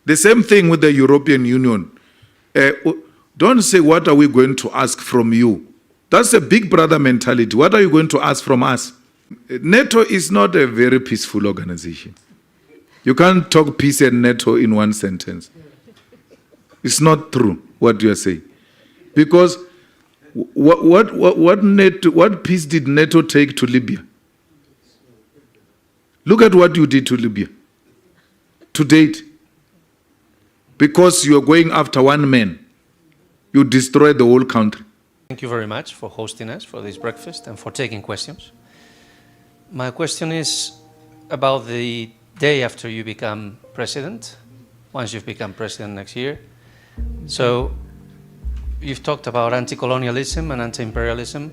The same thing with the European Union. Don't say, what are we going to ask from you? That's a big brother mentality. What are you going to ask from us? NATO is not a very peaceful organization. You can't talk peace and NATO in one sentence. It's not true what you are saying. Because what peace did NATO take to Libya? Look at what you did to Libya to date. Because you are going after one man, you destroy the whole country. Thank you very much for hosting us for this breakfast and for taking questions. My question is about the day after you become president, once you've become president next year. So you've talked about anti-colonialism and anti-imperialism.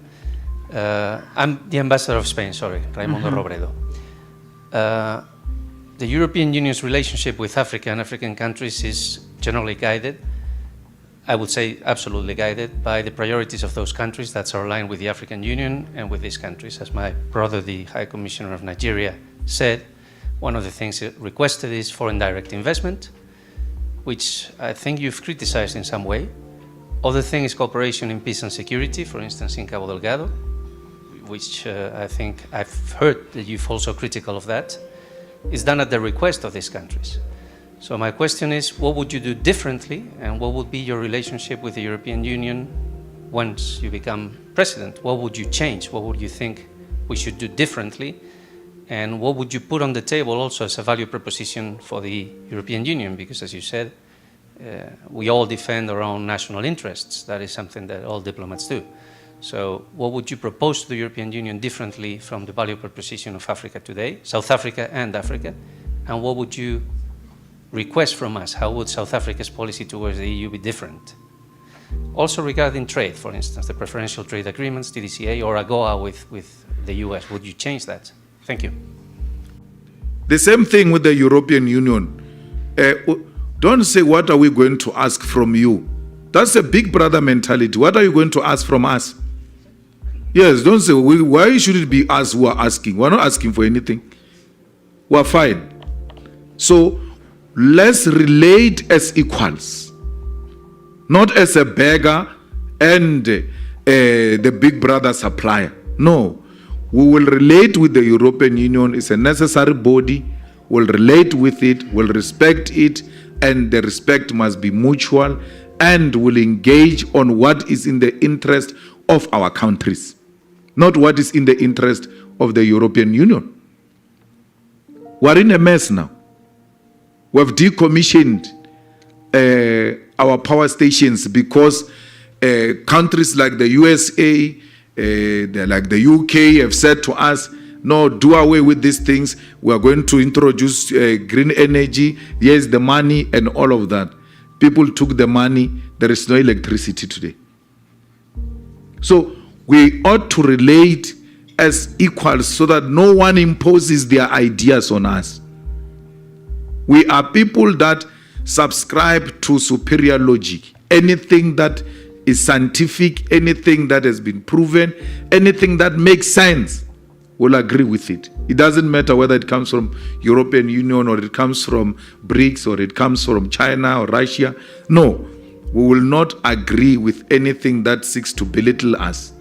I'm the ambassador of Spain, sorry, Raimundo Robredo. The European Union's relationship with Africa and African countries is generally guided, I would say absolutely guided, by the priorities of those countries that are aligned with the African Union and with these countries. As my brother, the High Commissioner of Nigeria, said, one of the things requested is foreign direct investment, which I think you've criticized in some way. Other thing is cooperation in peace and security, for instance, in Cabo Delgado, which I think I've heard that you've also critical of that, is done at the request of these countries. So my question is, what would you do differently, and what would be your relationship with the European Union once you become president? What would you change? What would you think we should do differently? And what would you put on the table also as a value proposition for the European Union? Because as you said, we all defend our own national interests. That is something that all diplomats do. So what would you propose to the European Union differently from the value proposition of Africa today, South Africa and Africa? And what would you request from us? How would South Africa's policy towards the EU be different? Also regarding trade, for instance, the preferential trade agreements, TDCA or AGOA with the US, would you change that? Thank you. The same thing with the European Union. Don't say, what are we going to ask from you? That's a big brother mentality. What are you going to ask from us? Yes, don't say, why should it be us who are asking? We're not asking for anything. We're fine. So let's relate as equals, not as a beggar and the big brother supplier. No, we will relate with the European Union. It's a necessary body. We'll relate with it, we'll respect it, and the respect must be mutual, and will engage on what is in the interest of our countries, not what is in the interest of the European Union. We're in a mess now. We've decommissioned our power stations because countries like the USA, like the UK have said to us, no, do away with these things. We are going to introduce green energy. Here's the money and all of that. People took the money. There is no electricity today. So we ought to relate as equals so that no one imposes their ideas on us. We are people that subscribe to superior logic. Anything that is scientific, anything that has been proven, anything that makes sense, we'll agree with it. It doesn't matter whether it comes from European Union or it comes from BRICS or it comes from China or Russia. No, we will not agree with anything that seeks to belittle us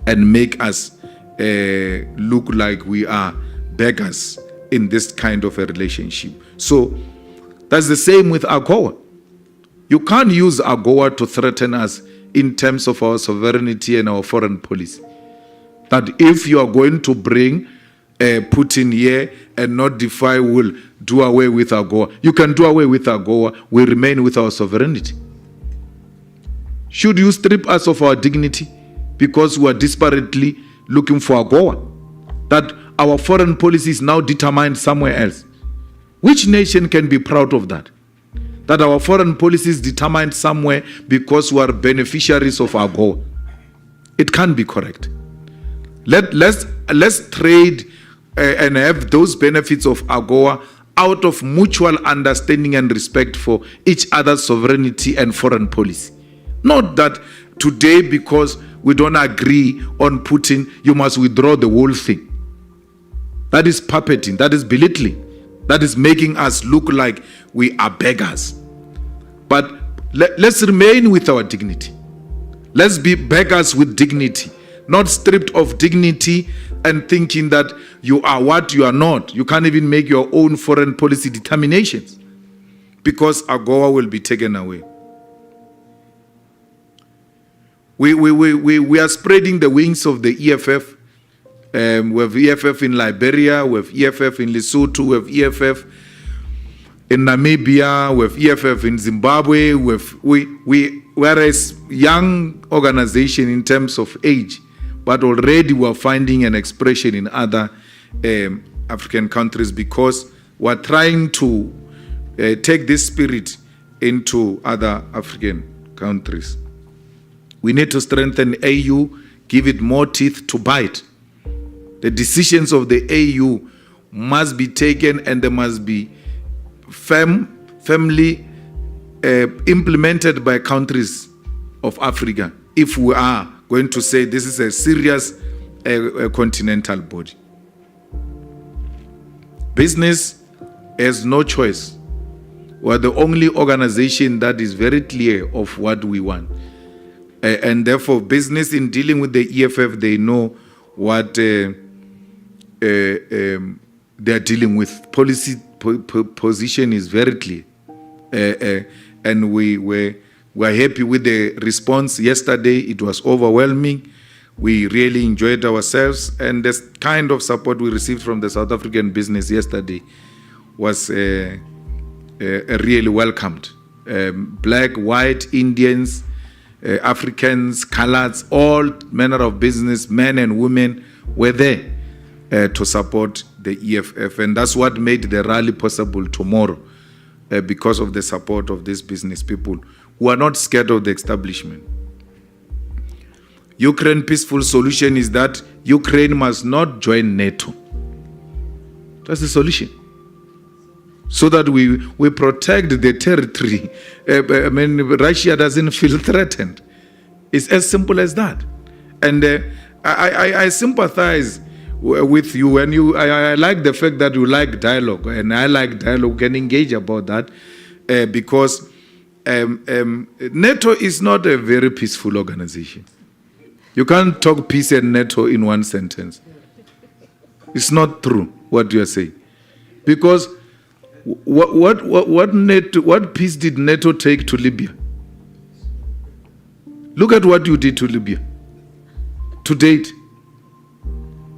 and make us look like we are beggars in this kind of a relationship. So that's the same with AGOA. You can't use AGOA to threaten us in terms of our sovereignty and our foreign policy. That if you are going to bring Putin here and not defy, will do away with AGOA. You can do away with AGOA. We remain with our sovereignty. Should you strip us of our dignity because we are desperately looking for AGOA? That our foreign policy is now determined somewhere else. Which nation can be proud of that? That our foreign policy is determined somewhere because we are beneficiaries of AGOA. It can't be correct. Let's trade and have those benefits of AGOA out of mutual understanding and respect for each other's sovereignty and foreign policy. Not that today, because we don't agree on Putin, you must withdraw the whole thing. That is puppeting, that is belittling, that is making us look like we are beggars. But let's remain with our dignity. Let's be beggars with dignity, not stripped of dignity and thinking that you are what you are not. You can't even make your own foreign policy determinations because AGOA will be taken away. We are spreading the wings of the EFF. We have EFF in Liberia, we have EFF in Lesotho, we have EFF in Namibia, we have EFF in Zimbabwe. We're a young organization in terms of age, but already we're finding an expression in other African countries because we're trying to take this spirit into other African countries. We need to strengthen AU, give it more teeth to bite. The decisions of the AU must be taken and they must be firmly implemented by countries of Africa if we are going to say this is a serious continental body. Business has no choice. We're the only organization that is very clear of what we want. And therefore, business in dealing with the EFF, they know what they are dealing with. Policy position is very clear. And we're happy with the response yesterday. It was overwhelming. We really enjoyed ourselves. And this kind of support we received from the South African business yesterday was really welcomed. Black, white, Indians, Africans, coloreds, all manner of business, men and women were there to support the EFF. And that's what made the rally possible tomorrow, because of the support of these business people who are not scared of the establishment. Ukraine peaceful solution is that Ukraine must not join NATO. That's the solution. So that we protect the territory. I mean, Russia doesn't feel threatened. It's as simple as that. And I sympathize with you, and I like the fact that you like dialogue, and I like dialogue. We can engage about that because NATO is not a very peaceful organization. You can't talk peace and NATO in one sentence. It's not true what you are saying, because what peace did NATO take to Libya? Look at what you did to Libya to date.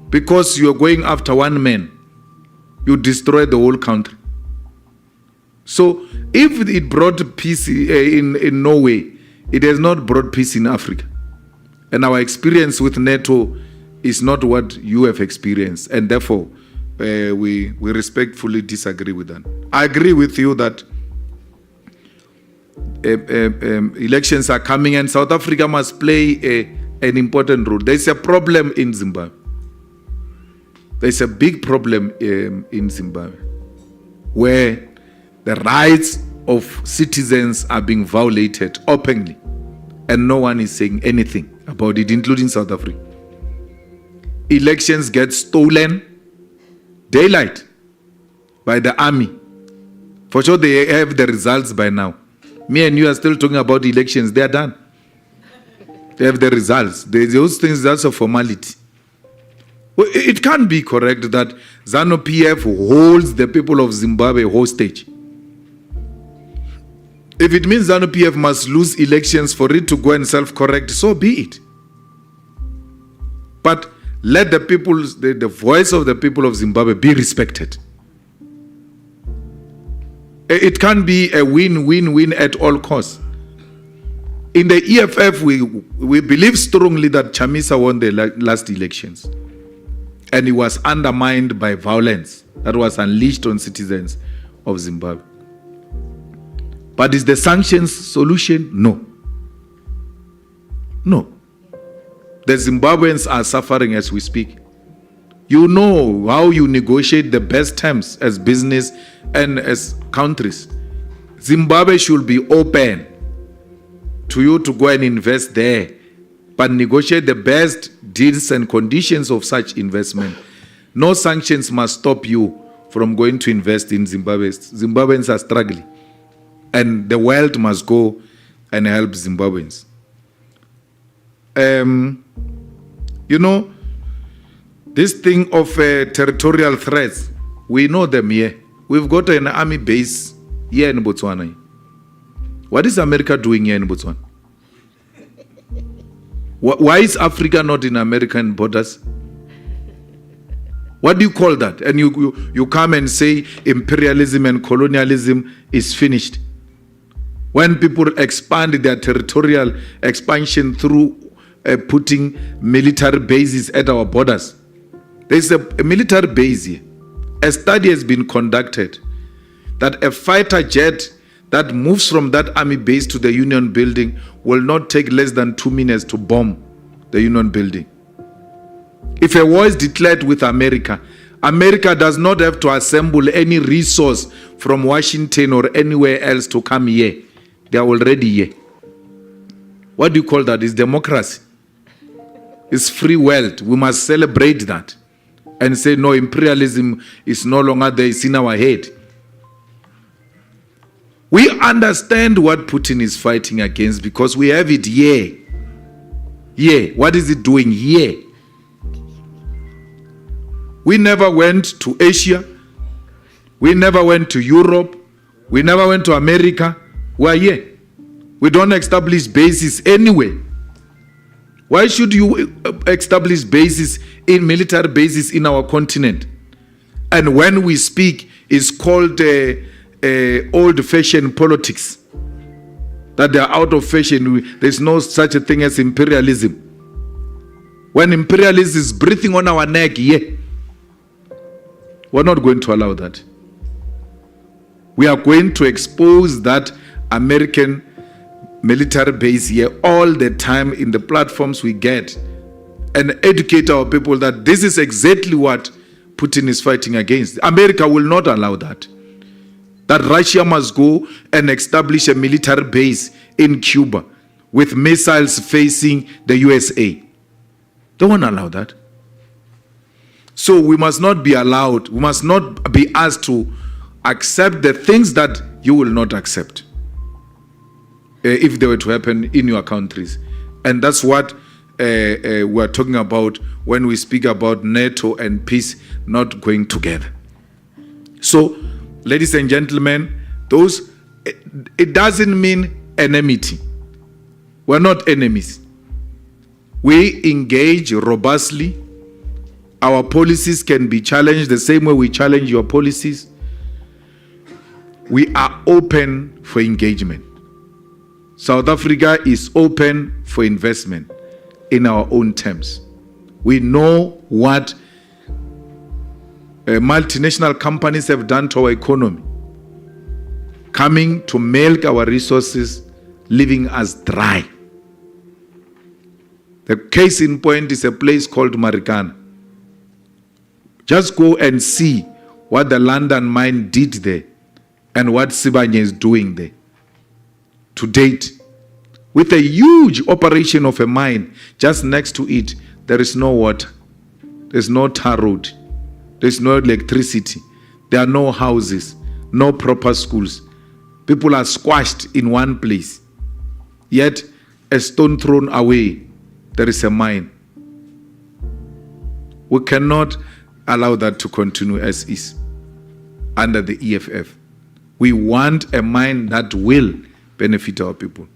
Because you are going after one man, you destroy the whole country. So if it brought peace in Norway, it has not brought peace in Africa. And our experience with NATO is not what you have experienced. And therefore, we respectfully disagree with that. I agree with you that elections are coming and South Africa must play an important role. There's a problem in Zimbabwe. There's a big problem in Zimbabwe where the rights of citizens are being violated openly and no one is saying anything about it, including South Africa. Elections get stolen daylight by the army. For sure they have the results by now. Me and you are still talking about elections. They are done. They have the results. Those things, that's a formality. Well, it can't be correct that ZANU-PF holds the people of Zimbabwe hostage. If it means ZANU-PF must lose elections for it to go and self-correct, so be it. But let the people, the voice of the people of Zimbabwe be respected. It can't be a win-win-win at all costs. In the EFF, we believe strongly that Chamisa won the last elections. And he was undermined by violence that was unleashed on citizens of Zimbabwe. But is the sanctions solution? No. No. The Zimbabweans are suffering as we speak. You know how you negotiate the best terms as business and as countries. Zimbabwe should be open to you to go and invest there, but negotiate the best deals and conditions of such investment. No sanctions must stop you from going to invest in Zimbabwe. Zimbabweans are struggling. And the world must go and help Zimbabweans. You know, this thing of territorial threats, we know them here. We've got an army base here in Botswana. What is America doing here in Botswana? Why is Africa not in American borders? What do you call that? And you come and say imperialism and colonialism is finished. When people expand their territorial expansion through putting military bases at our borders. There's a military base here. A study has been conducted that a fighter jet that moves from that army base to the Union building will not take less than 2 minutes to bomb the Union building. If a war is declared with America, America does not have to assemble any resource from Washington or anywhere else to come here. They are already here. What do you call that? It's democracy. It's free world. We must celebrate that and say, no, imperialism is no longer there. It's in our head. We understand what Putin is fighting against because we have it here. Here. What is it doing here? We never went to Asia. We never went to Europe. We never went to America. We are here. We don't establish bases anywhere. Why should you establish bases in military bases in our continent? And when we speak, it's called old-fashioned politics. That they are out of fashion. There's no such a thing as imperialism. When imperialism is breathing on our neck, yeah, we're not going to allow that. We are going to expose that American military base here all the time in the platforms we get and educate our people that this is exactly what Putin is fighting against. America will not allow that. That Russia must go and establish a military base in Cuba with missiles facing the USA. They won't allow that. So we must not be allowed, we must not be asked to accept the things that you will not accept if they were to happen in your countries. And that's what we're talking about when we speak about NATO and peace not going together. So, ladies and gentlemen, it doesn't mean enmity. We're not enemies. We engage robustly. Our policies can be challenged the same way we challenge your policies. We are open for engagement. South Africa is open for investment in our own terms. We know what multinational companies have done to our economy, coming to milk our resources, leaving us dry. The case in point is a place called Marikana. Just go and see what the London mine did there and what Sibanye is doing there. To date, with a huge operation of a mine just next to it, there is no water, there's no tar road, there's no electricity, there are no houses, no proper schools. People are squashed in one place. Yet, a stone thrown away, there is a mine. We cannot allow that to continue as is under the EFF. We want a mine that will benefit our people.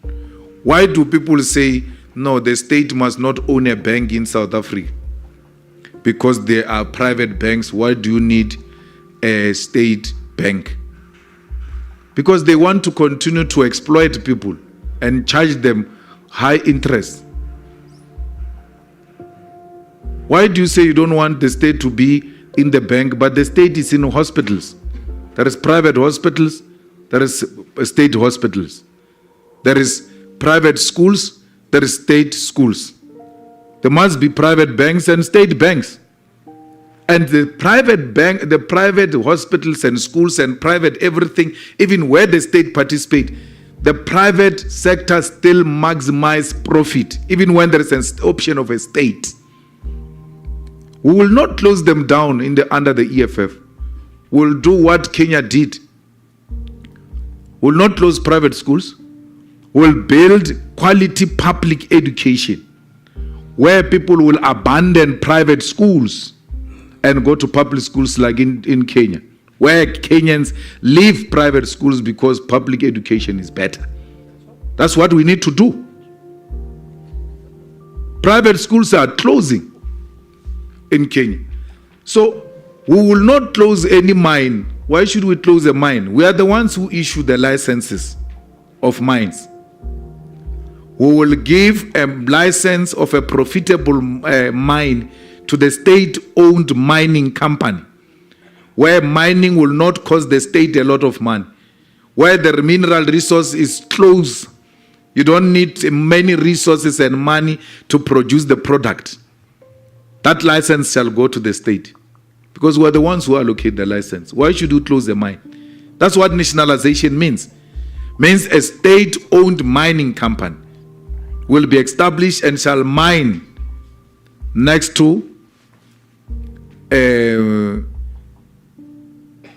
Why do people say, no, the state must not own a bank in South Africa? Because there are private banks. Why do you need a state bank? Because they want to continue to exploit people and charge them high interest. Why do you say you don't want the state to be in the bank, but the state is in hospitals? There is private hospitals, there is state hospitals. There is private schools, there is state schools. There must be private banks and state banks. And the private bank, the private hospitals and schools and private everything, even where the state participate, the private sector still maximize profit, even when there is an option of a state. We will not close them down under the EFF. We'll do what Kenya did. We'll not close private schools. We'll build quality public education where people will abandon private schools and go to public schools like in Kenya, where Kenyans leave private schools because public education is better. That's what we need to do. Private schools are closing in Kenya. So we will not close any mine. Why should we close a mine? We are the ones who issue the licenses of mines. We will give a license of a profitable mine to the state-owned mining company, where mining will not cost the state a lot of money, where the mineral resource is close. You don't need many resources and money to produce the product. That license shall go to the state, because we're the ones who allocate the license. Why should you close the mine? That's what nationalization means. Means a state-owned mining company will be established and shall mine next to the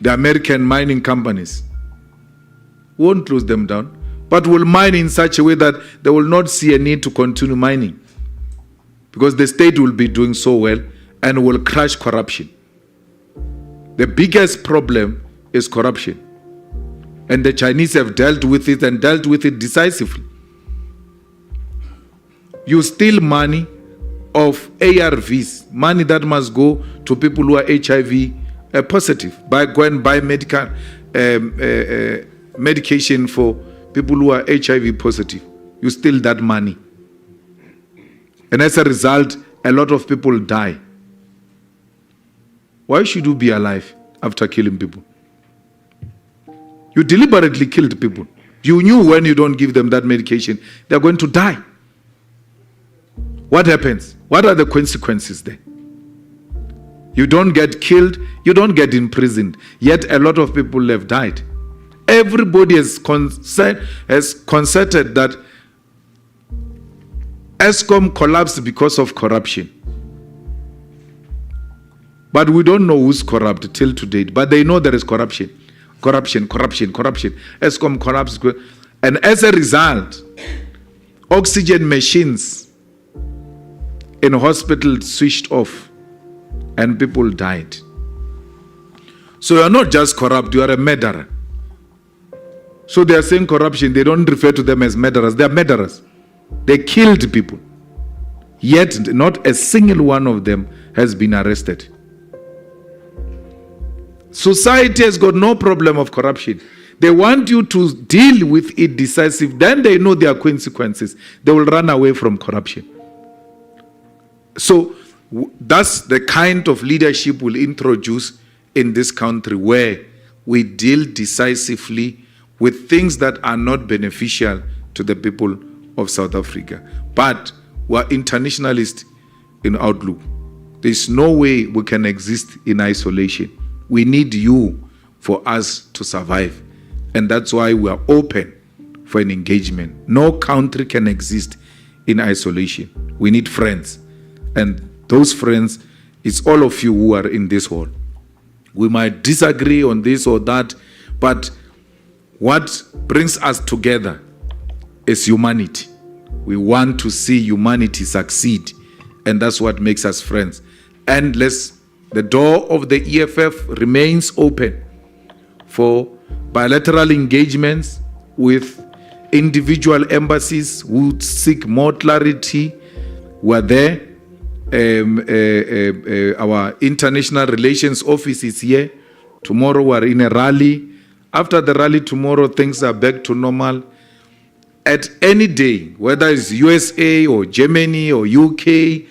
American mining companies. Won't close them down, but will mine in such a way that they will not see a need to continue mining, because the state will be doing so well and will crush corruption. The biggest problem is corruption, and the Chinese have dealt with it and dealt with it decisively. You steal money of ARVs, money that must go to people who are HIV positive, by go and buy medical medication for people who are HIV positive. You steal that money, and as a result, a lot of people die. Why should you be alive after killing people? You deliberately killed people. You knew when you don't give them that medication, they're going to die. What happens? What are the consequences there? You don't get killed, you don't get imprisoned, yet a lot of people have died. Everybody has concerted that ESCOM collapsed because of corruption. But we don't know who's corrupt till to date. But they know there is corruption. Corruption. ESCOM collapsed. And as a result, oxygen machines in hospitals switched off and people died. So you are not just corrupt, you are a murderer. So they are saying corruption, they don't refer to them as murderers. They are murderers. They killed people. Yet not a single one of them has been arrested. Society has got no problem of corruption. They want you to deal with it decisive. Then they know there are consequences. They will run away from corruption. So that's the kind of leadership we'll introduce in this country, where we deal decisively with things that are not beneficial to the people of South Africa. But we're internationalists in outlook. There's no way we can exist in isolation. We need you for us to survive. And that's why we are open for an engagement. No country can exist in isolation. We need friends. And those friends, it's all of you who are in this hall. We might disagree on this or that, but what brings us together is humanity. We want to see humanity succeed, and that's what makes us friends. And the door of the EFF remains open for bilateral engagements with individual embassies who seek more clarity. We're there. Our international relations office is here. Tomorrow we're in a rally. After the rally tomorrow, things are back to normal. At any day, whether it's USA or Germany or UK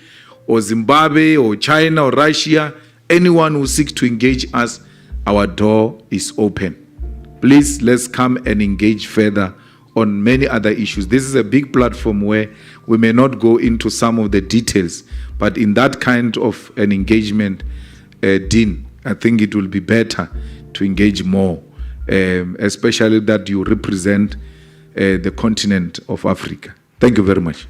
or Zimbabwe or China or Russia, anyone who seeks to engage us, our door is open. Please, let's come and engage further on many other issues. This is a big platform where we may not go into some of the details, but in that kind of an engagement, Dean, I think it will be better to engage more, especially that you represent the continent of Africa. Thank you very much.